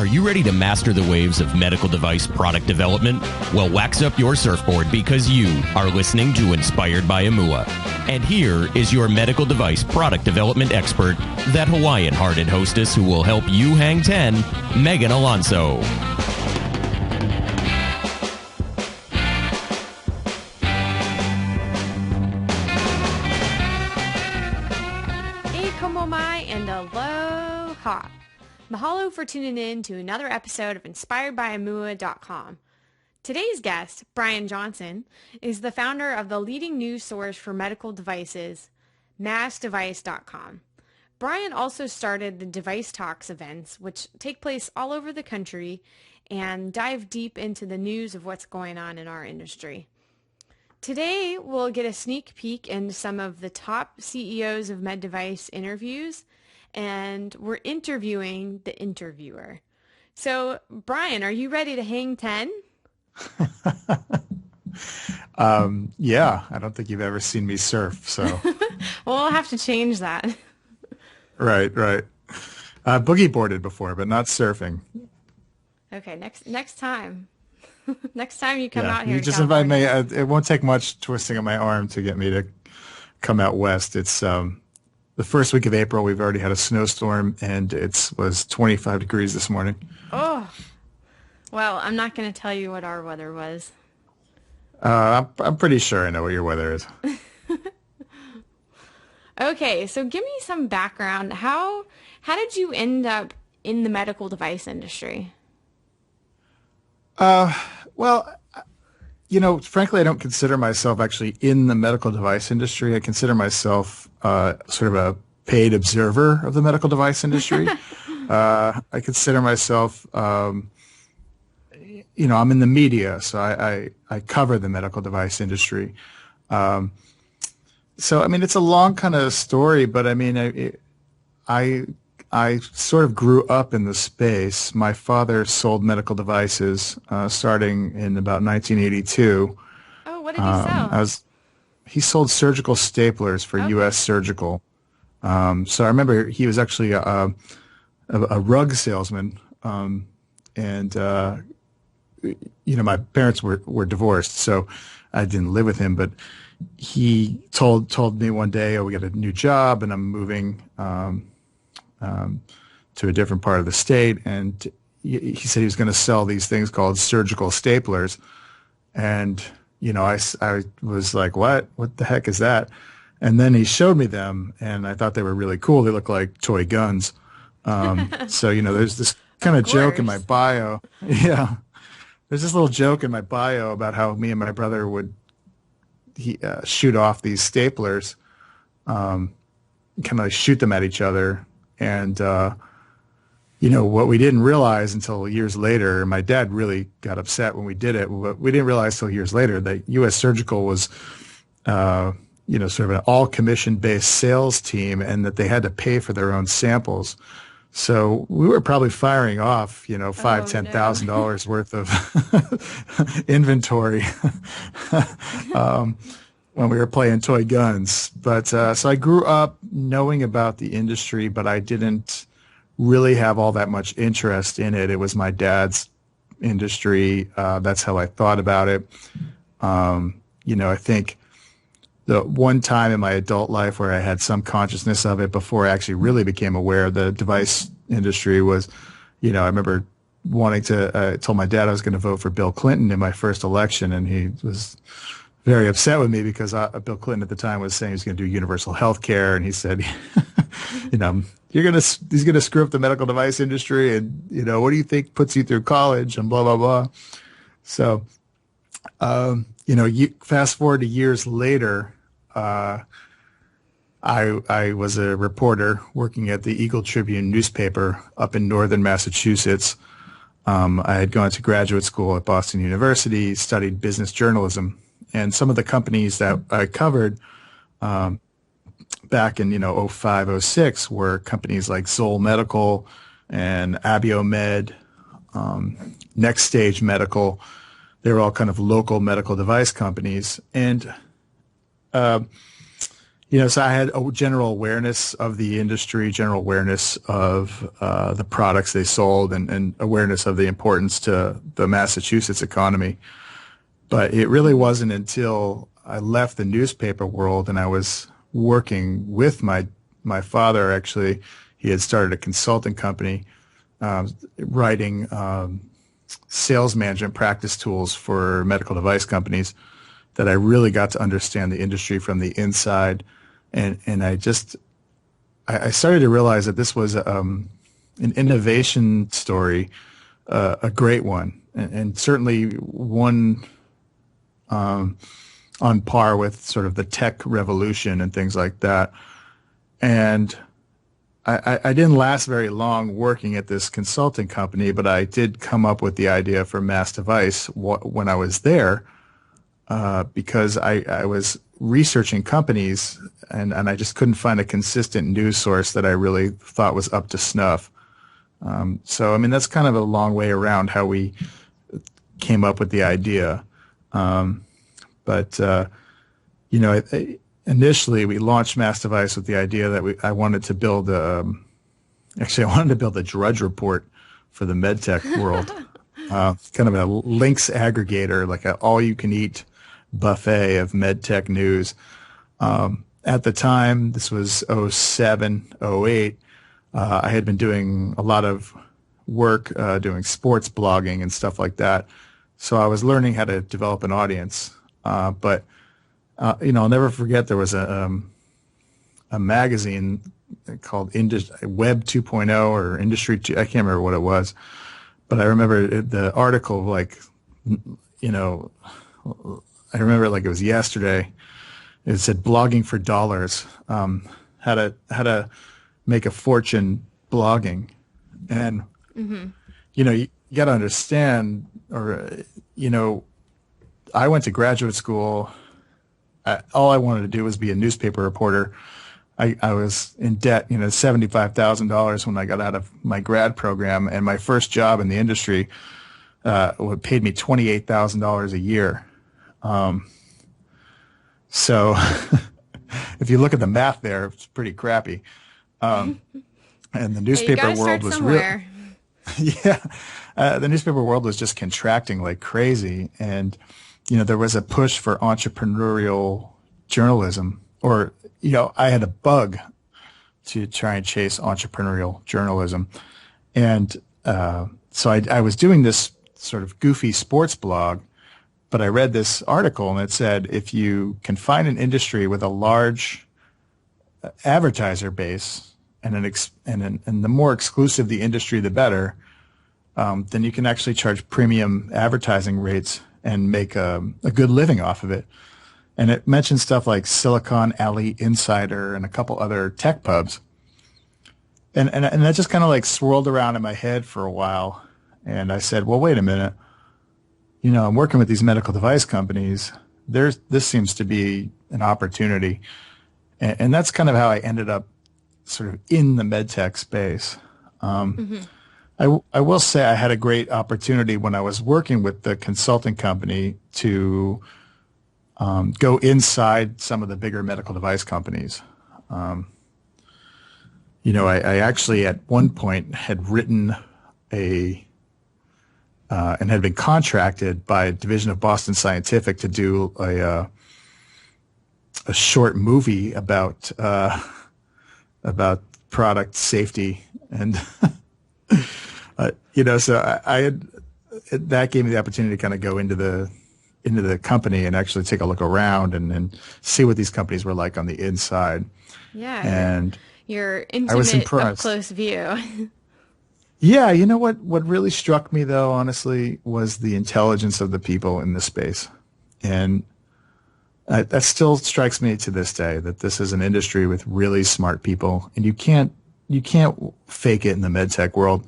Are you ready to master the waves of medical device product development? Well, wax up your surfboard because you are listening to Inspired by Amua. And here is your medical device product development expert, that Hawaiian-hearted hostess who will help you hang 10, Megan Alonso. And aloha. Mahalo for tuning in to another episode of InspiredByAmua.com. Today's guest, Brian Johnson, is the founder of the leading news source for medical devices, MassDevicecom. Brian also started the Device Talks events, which take place all over the country and dive deep into the news of what's going on in our industry. Today, we'll get a sneak peek into some of the top CEOs of med device interviews, and we're interviewing the interviewer. So, Brian, are you ready to hang 10? Yeah, I don't think you've ever seen me surf, so. Well, we'll have to change that. Right. Boogie boarded before, but not surfing. Okay, next time. Next time you come out here. You just invite me. It won't take much twisting of my arm to get me to come out west. It's the first week of April. We've already had a snowstorm, and it was 25 degrees this morning. Oh, well, I'm not going to tell you what our weather was. I'm pretty sure I know what your weather is. Okay, so give me some background. How did you end up in the medical device industry? Well, frankly, I don't consider myself actually in the medical device industry. I consider myself sort of a paid observer of the medical device industry. I consider myself, I'm in the media, so I cover the medical device industry. So, I mean, it's a long kind of story, but I mean, I sort of grew up in the space. My father sold medical devices starting in about 1982. Oh, what did he sell? He sold surgical staplers for U.S. Surgical. So I remember he was actually a rug salesman. My parents were divorced, so I didn't live with him. But he told me one day, "Oh, we got a new job, and I'm moving." To a different part of the state, and he said he was going to sell these things called surgical staplers, and I was like, what the heck is that? And then he showed me them, and I thought they were really cool. They look like toy guns. So there's this kind of joke in my bio. Yeah, there's this little joke in my bio about how me and my brother would shoot off these staplers, kind of like shoot them at each other. And, what we didn't realize until years later, my dad really got upset when we did it, but we didn't realize till years later that U.S. Surgical was, sort of an all commission-based sales team, and that they had to pay for their own samples. So we were probably firing off, $10,000 worth of inventory when we were playing toy guns. But so I grew up knowing about the industry, but I didn't really have all that much interest in it. It was my dad's industry. That's how I thought about it. I think the one time in my adult life where I had some consciousness of it before I actually really became aware of the device industry was, I remember wanting to, I told my dad I was going to vote for Bill Clinton in my first election, and he was very upset with me because Bill Clinton at the time was saying he was going to do universal health care, and he said, he's going to screw up the medical device industry, and what do you think puts you through college, and blah blah blah. So, you fast forward to years later, I was a reporter working at the Eagle Tribune newspaper up in northern Massachusetts. I had gone to graduate school at Boston University, studied business journalism. And some of the companies that I covered back in 05, 06 were companies like Zoll Medical and Abiomed, Next Stage Medical. They were all kind of local medical device companies. And So I had a general awareness of the industry, general awareness of the products they sold, and awareness of the importance to the Massachusetts economy. But it really wasn't until I left the newspaper world and I was working with my father. Actually, he had started a consulting company, writing sales management practice tools for medical device companies, that I really got to understand the industry from the inside. And I started to realize that this was an innovation story, a great one, and certainly one on par with sort of the tech revolution and things like that. And I didn't last very long working at this consulting company, but I did come up with the idea for MassDevice when I was there, because I was researching companies and I just couldn't find a consistent news source that I really thought was up to snuff. So, I mean, that's kind of a long way around how we came up with the idea. Initially we launched MassDevice with the idea that I wanted to build I wanted to build a Drudge Report for the MedTech world, kind of a links aggregator, like an all-you-can-eat buffet of MedTech news. At the time, this was 07, 08, I had been doing a lot of work doing sports blogging and stuff like that. So I was learning how to develop an audience. I'll never forget there was a magazine called Web 2.0 or Industry 2. I can't remember what it was, but I remember the article, I remember it like it was yesterday. It said blogging for dollars, how to make a fortune blogging. And, you got to understand, I went to graduate school. All I wanted to do was be a newspaper reporter. I was in debt, $75,000 when I got out of my grad program, and my first job in the industry paid me $28,000 a year. So if you look at the math there, it's pretty crappy. And the newspaper world was real. Yeah. The newspaper world was just contracting like crazy. And, there was a push for entrepreneurial journalism, or, I had a bug to try and chase entrepreneurial journalism. And so I was doing this sort of goofy sports blog, but I read this article and it said, if you can find an industry with a large advertiser base and the more exclusive the industry, the better, then you can actually charge premium advertising rates and make a good living off of it. And it mentioned stuff like Silicon Alley Insider and a couple other tech pubs. And that just kind of like swirled around in my head for a while. And I said, well, wait a minute. I'm working with these medical device companies. This seems to be an opportunity. And that's kind of how I ended up sort of in the MedTech space. I will say I had a great opportunity when I was working with the consulting company to go inside some of the bigger medical device companies. I actually at one point had written and had been contracted by a division of Boston Scientific to do a short movie about product safety. And so I had, that gave me the opportunity to kind of go into the company and actually take a look around and see what these companies were like on the inside. Yeah. And your I was intimate, up impressed. close view. Yeah. What really struck me though, honestly, was the intelligence of the people in this space. And that still strikes me to this day, that this is an industry with really smart people, and you can't fake it in the MedTech world.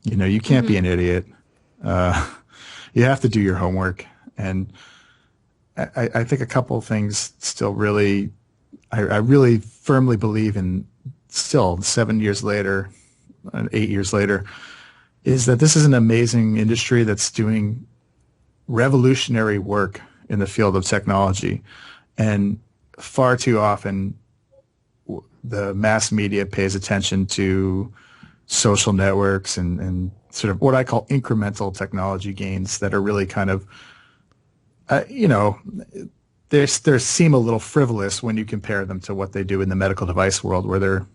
You can't be an idiot. You have to do your homework. And I think a couple of things still really, I really firmly believe in, still 7 years later, 8 years later, is that this is an amazing industry that's doing revolutionary work in the field of technology. And far too often the mass media pays attention to social networks and sort of what I call incremental technology gains that are really kind of, they seem a little frivolous when you compare them to what they do in the medical device world, where they're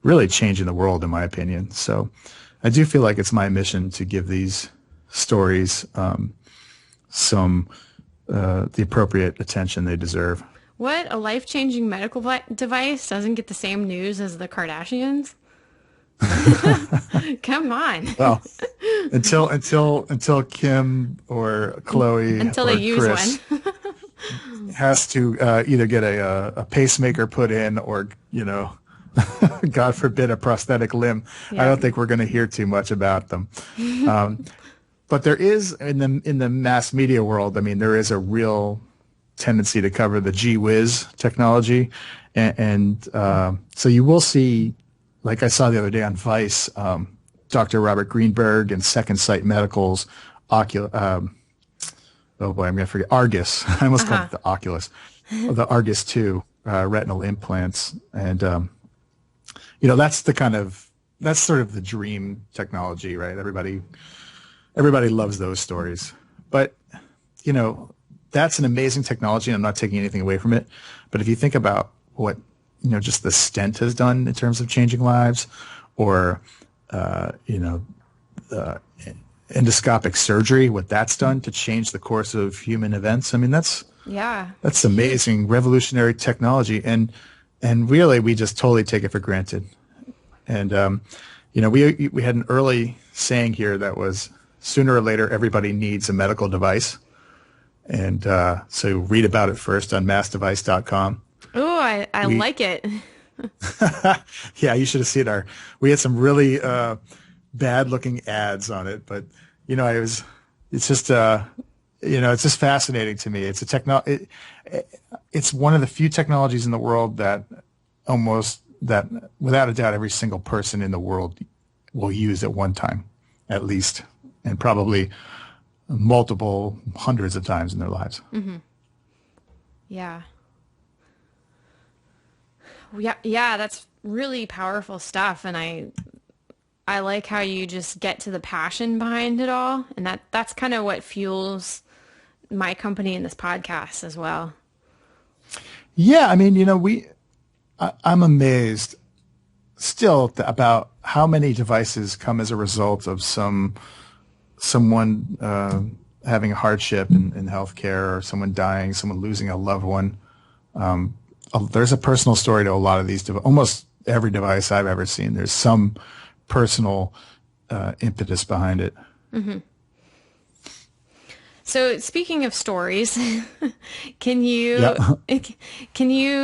really changing the world, in my opinion. So I do feel like it's my mission to give these stories the appropriate attention they deserve. What, a life-changing medical device doesn't get the same news as the Kardashians? Come on. Well, until Kim or Chloe until or they use Chris one. has to either get a pacemaker put in or, God forbid, a prosthetic limb. Yeah. I don't think we're going to hear too much about them. But there is in the mass media world, I mean, there is a real tendency to cover the gee whiz technology, and so you will see, like I saw the other day on Vice, Dr. Robert Greenberg and Second Sight Medical's oh boy, I'm going to forget, Argus. I almost called it the Oculus, the Argus 2 retinal implants, and that's sort of the dream technology, right? Everybody loves those stories, but that's an amazing technology, and I'm not taking anything away from it. But if you think about what just the stent has done in terms of changing lives, or endoscopic surgery, what that's done to change the course of human events, I mean, that's amazing, revolutionary technology, and really we just totally take it for granted. And we had an early saying here that was, sooner or later everybody needs a medical device. And so read about it first on MassDevicecom. Oh, I like it. Yeah, you should have seen we had some really bad looking ads on it, but it's just fascinating to me. It's it's one of the few technologies in the world that without a doubt every single person in the world will use at one time, at least, and probably multiple hundreds of times in their lives. Mm-hmm. Yeah. Yeah, that's really powerful stuff, and I like how you just get to the passion behind it all, and that's kind of what fuels my company and this podcast as well. Yeah, I mean, I'm amazed still about how many devices come as a result of someone having a hardship in healthcare, or someone dying, someone losing a loved one. There's a personal story to a lot of these. Almost every device I've ever seen, there's some personal impetus behind it. Mm-hmm. So speaking of stories, can you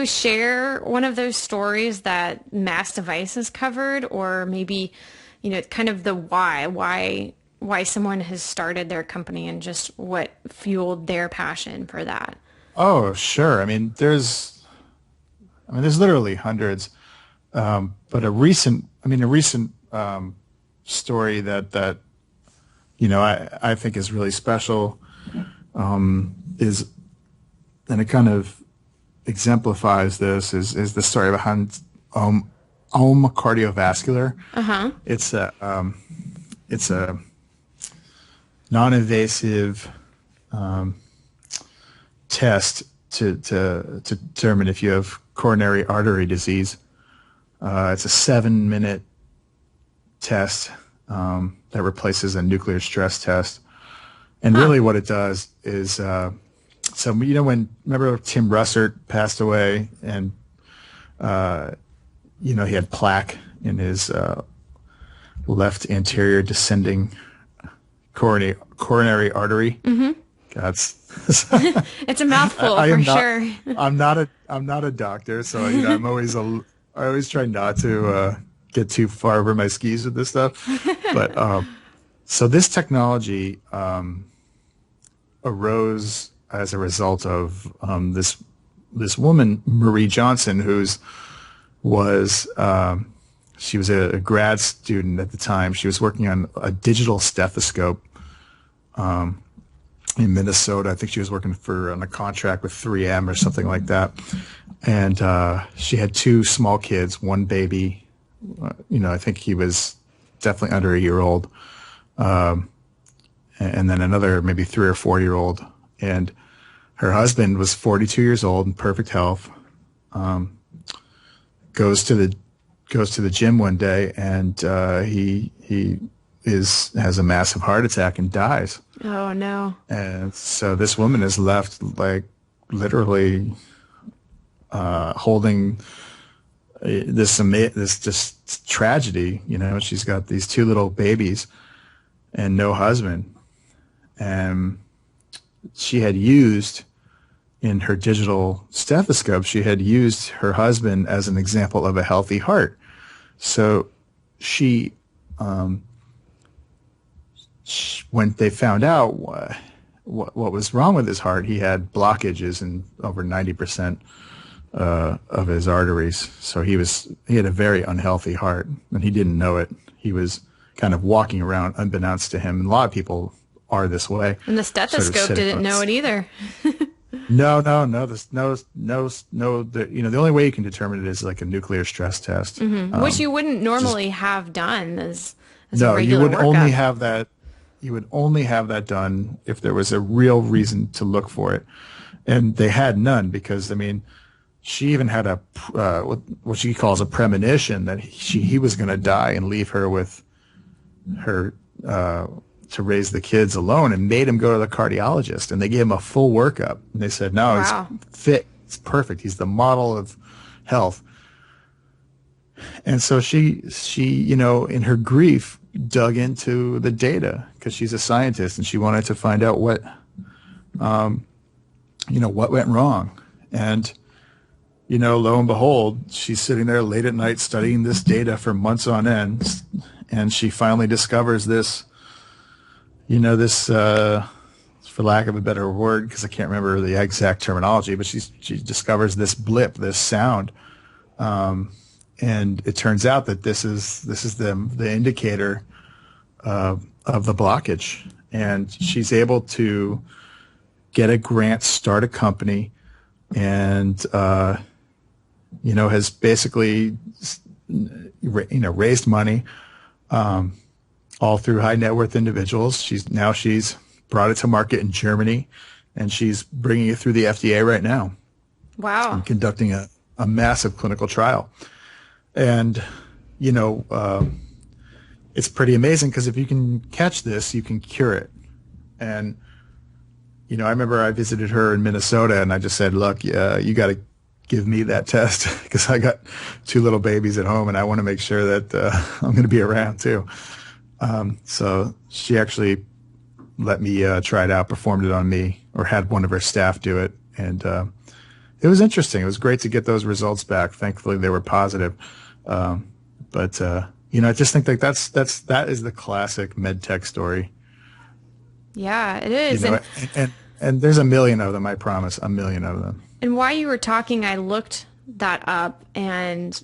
share one of those stories that MassDevice has covered, or maybe kind of the why someone has started their company and just what fueled their passion for that? Oh, sure. I mean, there's literally hundreds. But a recent story that I think is really special is, and it kind of exemplifies this, is the story behind Homem Cardiovascular. Uh-huh. It's a non-invasive test to determine if you have coronary artery disease. It's a 7-minute test that replaces a nuclear stress test. And really what it does is, remember Tim Russert passed away, and, he had plaque in his left anterior descending coronary artery. Mm-hmm. It's a mouthful for sure. I'm not a doctor, so I always try not to get too far over my skis with this stuff. But so this technology arose as a result of this woman, Marie Johnson, she was a grad student at the time. She was working on a digital stethoscope in Minnesota. I think she was working on a contract with 3M or something like that. And she had two small kids, one baby, I think he was definitely under a year old, and then another maybe 3 or 4 year old. And her husband was 42 years old in perfect health. Goes to the gym one day, and he has a massive heart attack and dies. Oh no! And so this woman is left like literally holding this just tragedy. She's got these two little babies and no husband, and she had used. In her digital stethoscope, she had used her husband as an example of a healthy heart. So when they found out what was wrong with his heart, he had blockages in over 90% of his arteries. So he had a very unhealthy heart, and he didn't know it. He was kind of walking around unbeknownst to him. And a lot of people are this way. And the stethoscope didn't know it either. No. The only way you can determine it is like a nuclear stress test, which you wouldn't normally have done as no, a regular you would workup. only have that. You would only have that done if there was a real reason to look for it, and they had none because she even had what she calls a premonition that he was going to die and leave her with her. To raise the kids alone, and made him go to the cardiologist, and they gave him a full workup, and they said, no, wow. He's fit, he's perfect, he's the model of health. And so she in her grief dug into the data because she's a scientist, and she wanted to find out what went wrong. And lo and behold, she's sitting there late at night studying this data for months on end, and she finally discovers this for lack of a better word, because I can't remember the exact terminology, but she discovers this blip, this sound, and it turns out that this is the indicator of the blockage, and she's able to get a grant, start a company, and has basically raised money. All through high net worth individuals. She's brought it to market in Germany, and she's bringing it through the FDA right now. Wow. And conducting a massive clinical trial. And, it's pretty amazing because if you can catch this, you can cure it. And, I remember I visited her in Minnesota, and I just said, look, you got to give me that test because I got two little babies at home, and I want to make sure that I'm going to be around too. So she actually let me try it out, performed it on me, or had one of her staff do it. And it was interesting. It was great to get those results back. Thankfully, they were positive. But I just think that is the classic MedTech story. Yeah, it is. And there's a million of them, I promise, a million of them. And while you were talking, I looked that up, and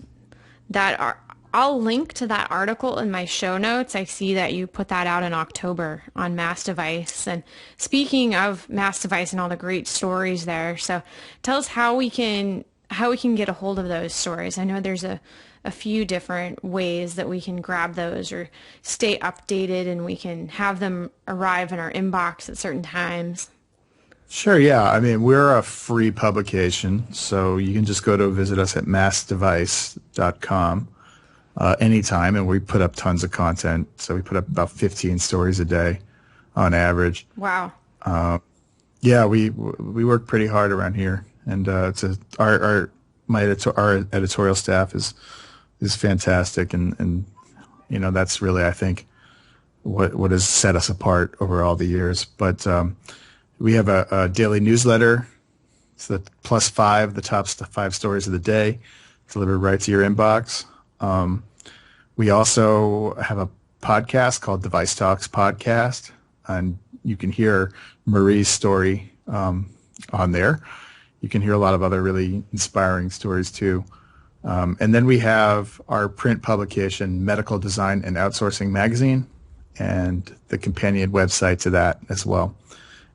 I'll link to that article in my show notes. I see that you put that out in October on MassDevice. And speaking of MassDevice and all the great stories there, so tell us how we can get a hold of those stories. I know there's a few different ways that we can grab those or stay updated, and we can have them arrive in our inbox at certain times. Sure, yeah. We're a free publication, so you can just go to visit us at MassDevicecom. Anytime, and we put up tons of content. So we put up about 15 stories a day on average. Wow. Yeah, we work pretty hard around here, and our editorial staff is fantastic, and that's really, I think, what has set us apart over all the years. But we have a daily newsletter. It's the +5, the top 5 stories of the day, delivered right to your inbox. We also have a podcast called Device Talks Podcast, and you can hear Marie's story on there. You can hear a lot of other really inspiring stories too. And then we have our print publication, Medical Design and Outsourcing Magazine, and the companion website to that as well.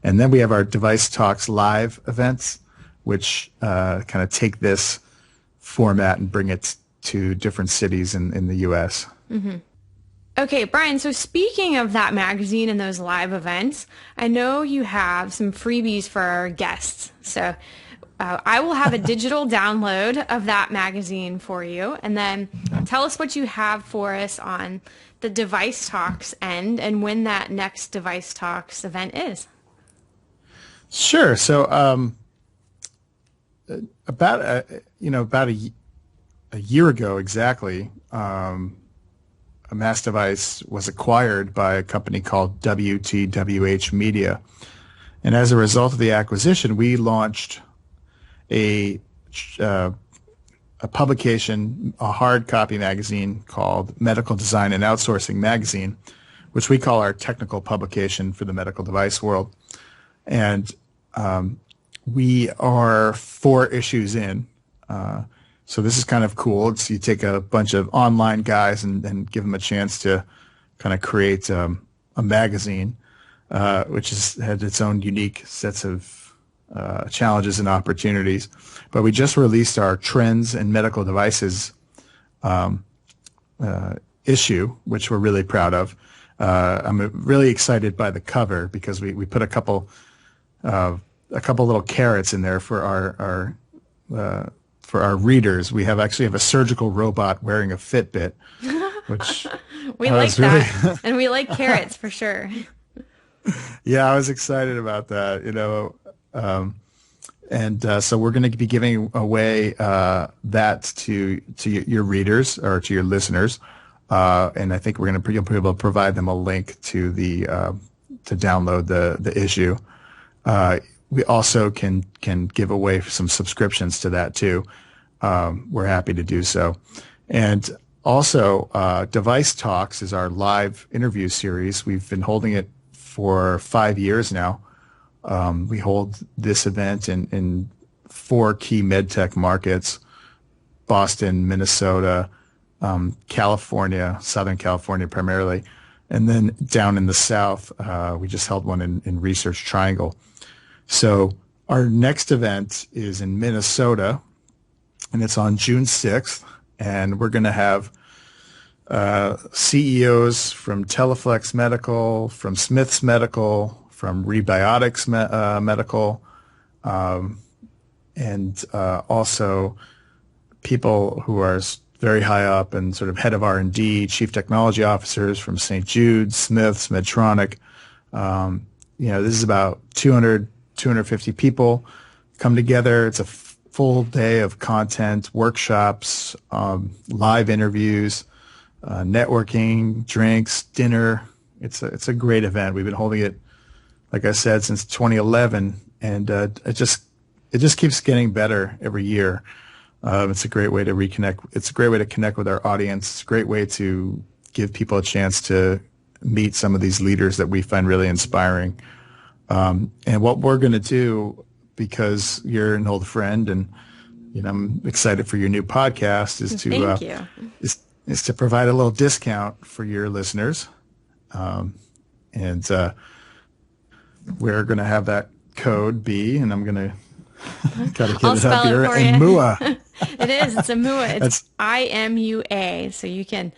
And then we have our Device Talks live events which kind of take this format and bring it to different cities in the U.S. Mm-hmm. Okay, Brian, so speaking of that magazine and those live events, I know you have some freebies for our guests. So I will have a digital download of that magazine for you. And then tell us what you have for us on the Device Talks end and when that next Device Talks event is. Sure. So about a year ago exactly, MassDevice was acquired by a company called WTWH Media. And as a result of the acquisition, we launched a publication, a hard copy magazine called Medical Design and Outsourcing Magazine, which we call our technical publication for the medical device world. And we are 4 issues in. So this is kind of cool. It's, you take a bunch of online guys and give them a chance to kind of create a magazine, which has had its own unique sets of challenges and opportunities. But we just released our Trends in Medical Devices issue, which we're really proud of. I'm really excited by the cover because we put a couple little carrots in there for our readers. We actually have a surgical robot wearing a Fitbit, which we like that, and we like carrots for sure. Yeah, I was excited about that, so we're going to be giving away that to your readers or to your listeners, and I think you'll be able to provide them a link to to download the issue. We also can give away some subscriptions to that too. We're happy to do so. And also, Device Talks is our live interview series. We've been holding it for 5 years now. We hold this event in 4 key MedTech markets: Boston, Minnesota, California, Southern California primarily, and then down in the South, we just held one in Research Triangle. So our next event is in Minnesota, and it's on June 6th, and we're going to have CEOs from Teleflex Medical, from Smiths Medical, from Rebiotics Medical, and also people who are very high up and sort of head of R&D, chief technology officers from St. Jude, Smiths, Medtronic. This is about 250 people come together. It's a full day of content, workshops, live interviews, networking, drinks, dinner. It's a great event. We've been holding it, like I said, since 2011, and it just keeps getting better every year. It's a great way to reconnect. It's a great way to connect with our audience. It's a great way to give people a chance to meet some of these leaders that we find really inspiring. And what we're going to do, because you're an old friend and I'm excited for your new podcast, is to provide a little discount for your listeners. And we're going to have that code be, and I'm going to gotta get it up here. MUA. It is. It's a MUA. It's IMUA. So you can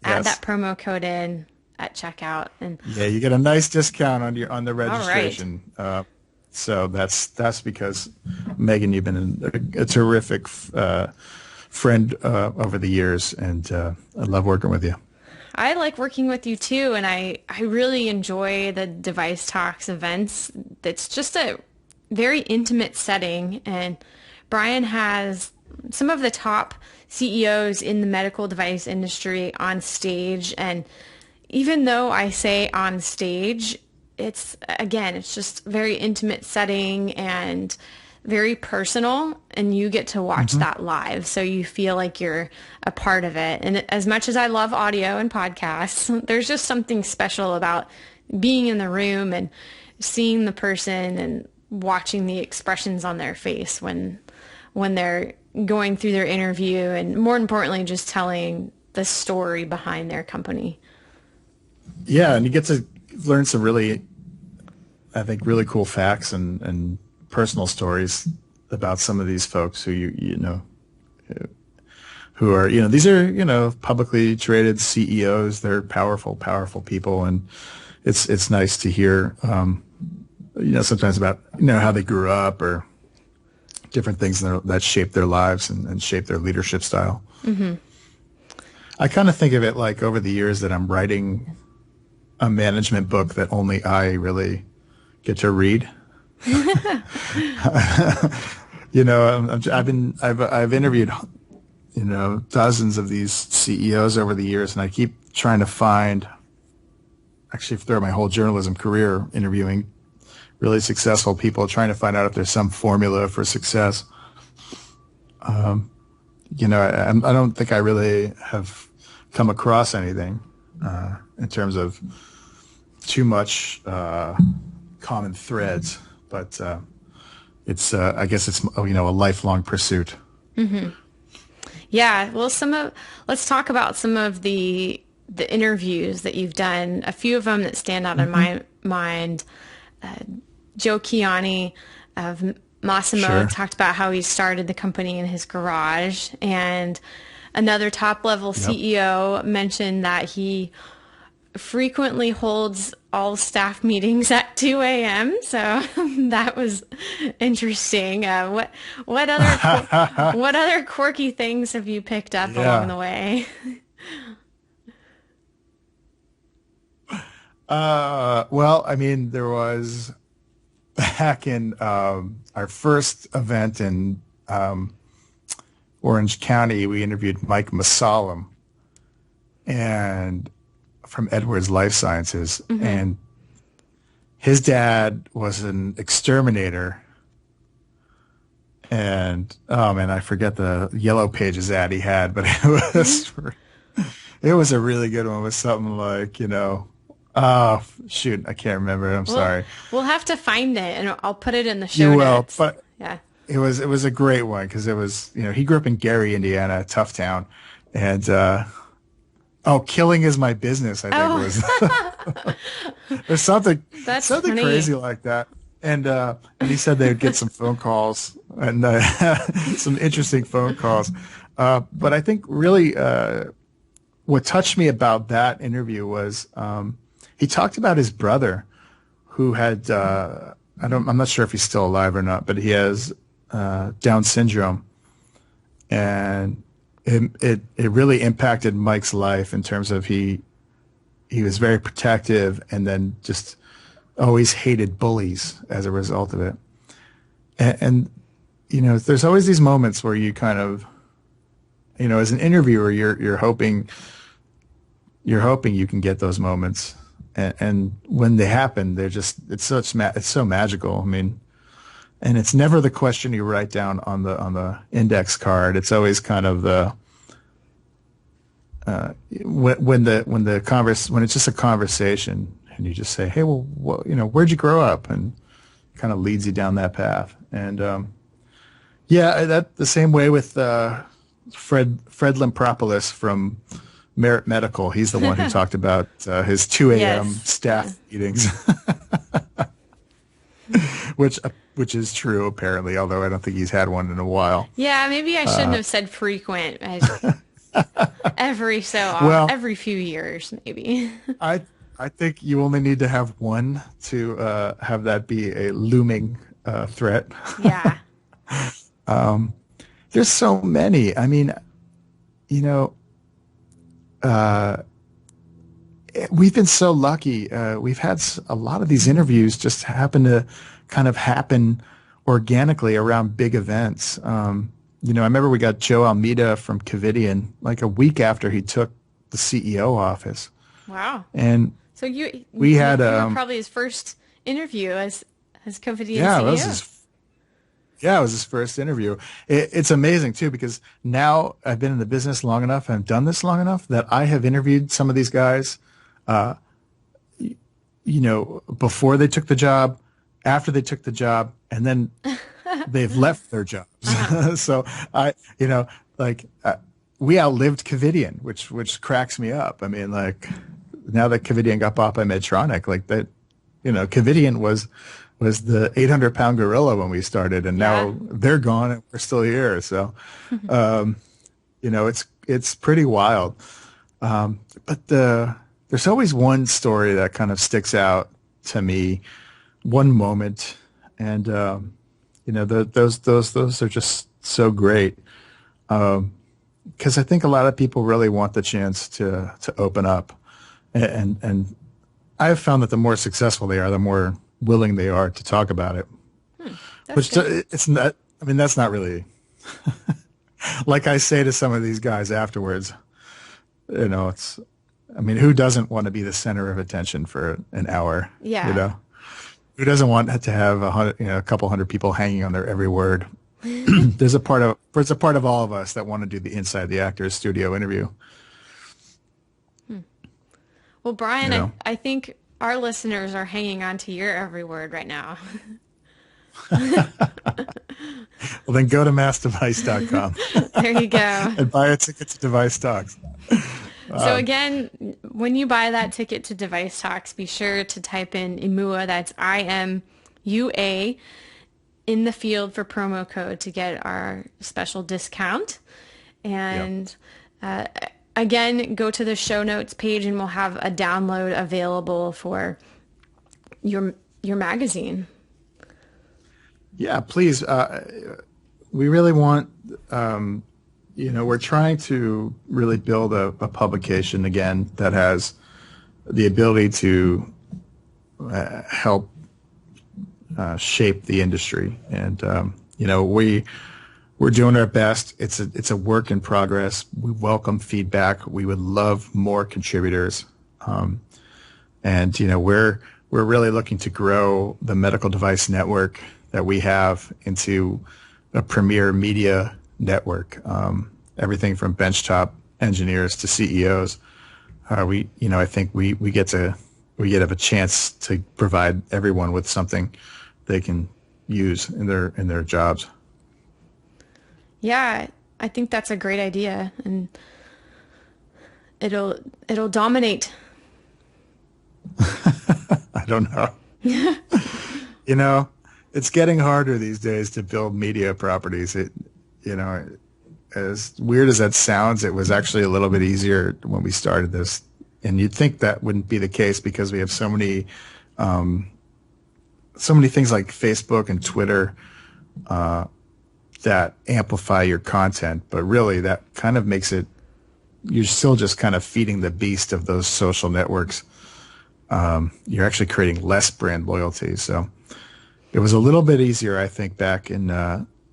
add that promo code in at checkout, and you get a nice discount on the registration. All right. So that's because Megan, you've been a terrific friend over the years, and I love working with you. I like working with you too, and I really enjoy the Device Talks events. It's just a very intimate setting, and Brian has some of the top CEOs in the medical device industry on stage, and even though I say on stage, it's just very intimate setting and very personal, and you get to watch that live, so you feel like you're a part of it. And as much as I love audio and podcasts, there's just something special about being in the room and seeing the person and watching the expressions on their face when they're going through their interview, and more importantly, just telling the story behind their company. Yeah, and you get to learn some really cool facts and personal stories about some of these folks who you know who are, these are, publicly traded CEOs. They're powerful people, and it's nice to hear, sometimes about how they grew up or different things that shape their lives and shape their leadership style. Mm-hmm. I kind of think of it like over the years that I'm writing a management book that only I really get to read. I've interviewed, dozens of these CEOs over the years, and I keep trying to find, actually throughout my whole journalism career, interviewing really successful people, trying to find out if there's some formula for success. I don't think I really have come across anything in terms of too much common threads, but it's I guess it's a lifelong pursuit. Mm-hmm. Yeah, well, let's talk about some of the interviews that you've done. A few of them that stand out in my mind. Joe Kiani of Massimo talked about how he started the company in his garage, and another top-level CEO mentioned that he frequently holds all staff meetings at 2 a.m. So that was interesting. What other quirky things have you picked up along the way? Well, I mean, there was back in our first event in Orange County, we interviewed Mike Masalam and from Edwards Life Sciences, mm-hmm. and his dad was an exterminator. And oh man, I forget the Yellow Pages ad he had, but it was a really good one. It was something like, oh shoot, I can't remember. I'm sorry. We'll have to find it, and I'll put it in the show notes. You will, but yeah, it was a great one because it was, he grew up in Gary, Indiana, a tough town, and killing is my business, I think was. There's something funny. Crazy like that. And he said they would get some phone calls and some interesting phone calls. But I think really what touched me about that interview was he talked about his brother who had I'm not sure if he's still alive or not, but he has Down syndrome, and it really impacted Mike's life in terms of he was very protective and then just always hated bullies as a result of it. And there's always these moments where you kind of, as an interviewer, you're hoping you can get those moments. And when they happen, it's so magical. I mean, and it's never the question you write down on the index card. It's always kind of the when it's just a conversation and you just say, hey, well, where'd you grow up? And it kind of leads you down that path. And that the same way with Fred Lampropoulos from Merit Medical. He's the one who talked about his 2 a.m. staff meetings, which is true apparently, although I don't think he's had one in a while. Yeah, maybe I shouldn't have said frequent. Every so often, every few years, maybe. I think you only need to have one to have that be a looming threat. Yeah. There's so many. I mean, we've been so lucky. We've had a lot of these interviews just happen organically around big events. I remember we got Joe Almeida from Covidien like a week after he took the CEO office. Wow. And so you were probably his first interview as Covidien CEO. It was his first interview. It's amazing too, because now I've been in the business long enough and I've done this long enough that I have interviewed some of these guys, before they took the job, after they took the job, and then they've left their jobs. Uh-huh. So we outlived Covidien, which cracks me up. I mean, like now that Covidien got bought by Medtronic, like that, Covidien was was the 800-pound gorilla when we started, and now they're gone and we're still here. So, it's pretty wild. But there's always one story that kind of sticks out to me, one moment, and those are just so great. Because I think a lot of people really want the chance to open up, and I've found that the more successful they are, the more willing they are to talk about it. It's not. I mean, that's not really like I say to some of these guys afterwards. It's. I mean, who doesn't want to be the center of attention for an hour? Yeah. Who doesn't want to have a couple hundred people hanging on their every word? There's a part of all of us that want to do the inside the actor's studio interview. Well, Brian, I think our listeners are hanging on to your every word right now. Well, then go to MassDevicecom. There you go. And buy a ticket to Device Talks. So again, when you buy that ticket to Device Talks, be sure to type in IMUA, that's IMUA, in the field for promo code to get our special discount. And again, go to the show notes page and we'll have a download available for your magazine. Yeah, please. We really want, we're trying to really build a publication again that has the ability to help shape the industry, and we're doing our best. It's a work in progress. We welcome feedback. We would love more contributors, and we're really looking to grow the medical device network that we have into a premier media network. Everything from benchtop engineers to CEOs. I think we get to have a chance to provide everyone with something they can use in their jobs. Yeah, I think that's a great idea, and it'll dominate. I don't know. It's getting harder these days to build media properties. As weird as that sounds, it was actually a little bit easier when we started this. And you'd think that wouldn't be the case because we have so many things like Facebook and Twitter that amplify your content. But really, that kind of makes it, you're still just kind of feeding the beast of those social networks. You're actually creating less brand loyalty. So it was a little bit easier, I think, back in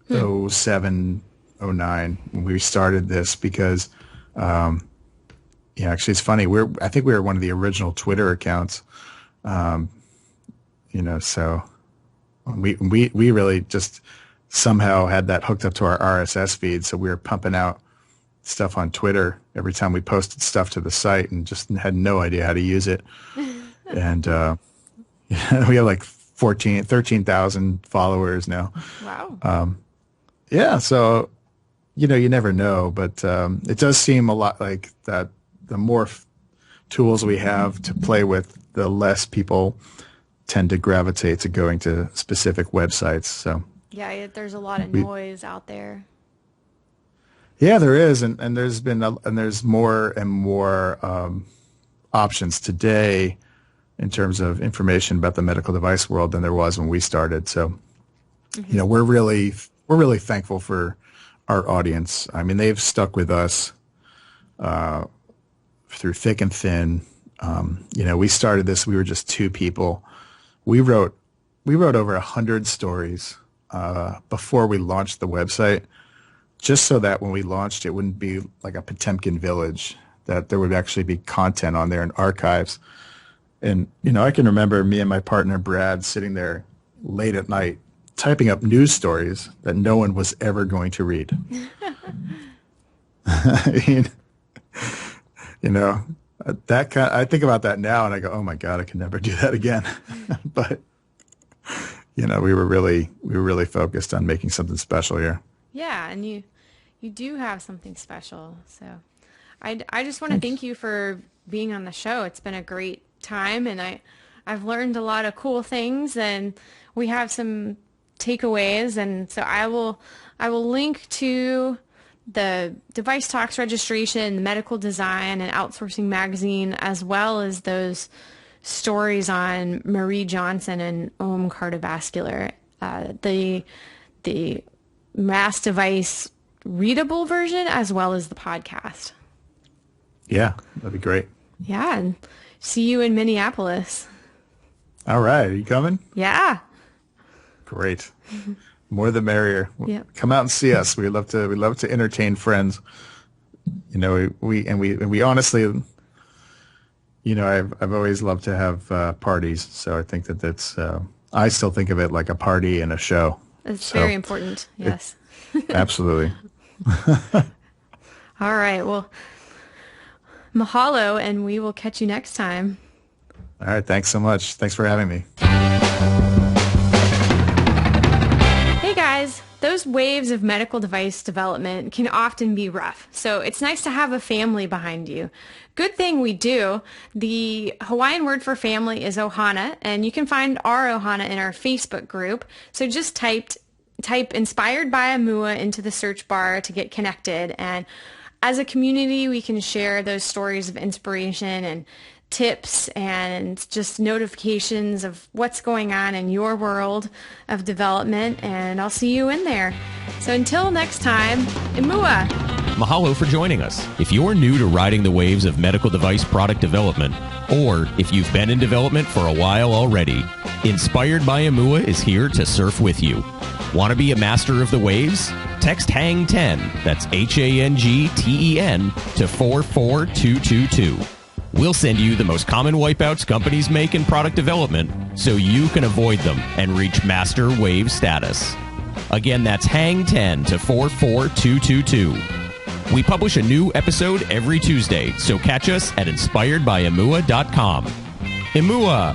07, 09 when we started this because, actually it's funny. I think we were one of the original Twitter accounts, so we really just somehow had that hooked up to our RSS feed. So we were pumping out stuff on Twitter every time we posted stuff to the site and just had no idea how to use it. And we have like 13,000 followers now. Wow. So, you never know, but it does seem a lot like that the more tools we have to play with, the less people tend to gravitate to going to specific websites. So yeah, there's a lot of noise out there. Yeah, there is, and there's more and more options today in terms of information about the medical device world than there was when we started. So, we're really thankful for our audience. I mean, they've stuck with us through thick and thin. We started this. We were just two people. We wrote over 100 stories before we launched the website, just so that when we launched, it wouldn't be like a Potemkin village. That there would actually be content on there and archives. And I can remember me and my partner Brad sitting there late at night typing up news stories that no one was ever going to read. I think about that now and I go, oh my God, I can never do that again. But we were really focused on making something special here. Yeah, and you do have something special. So I just want to thank you for being on the show. It's been a great time, and I've learned a lot of cool things, and we have some takeaways, and so I will link to the Device Talks registration, the medical design, and outsourcing magazine, as well as those stories on Marie Johnson and Homem Cardiovascular. The MassDevice readable version, as well as the podcast. Yeah, that'd be great. Yeah, and see you in Minneapolis. All right, are you coming? Yeah. Great. More the merrier. Yep. Come out and see us. We love to entertain friends. You know, we honestly, you know, I've always loved to have parties. So I think that's I still think of it like a party and a show. It's very important. Yes. Absolutely. All right. Well, mahalo, and we will catch you next time. All right. Thanks so much. Thanks for having me. Hey guys, those waves of medical device development can often be rough, so it's nice to have a family behind you. Good thing we do. The Hawaiian word for family is ohana, and you can find our ohana in our Facebook group. So just type Inspired by Amua into the search bar to get connected, and as a community we can share those stories of inspiration and tips and just notifications of what's going on in your world of development, and I'll see you in there. So until next time, Imua! Mahalo for joining us. If you're new to riding the waves of medical device product development, or if you've been in development for a while already, Inspired by Amua is here to surf with you. Want to be a master of the waves? Text HANG10, that's HANGTEN, to 44222. We'll send you the most common wipeouts companies make in product development so you can avoid them and reach master wave status. Again, that's HANG10 to 44222. We publish a new episode every Tuesday, so catch us at inspiredbyamua.com. Imua!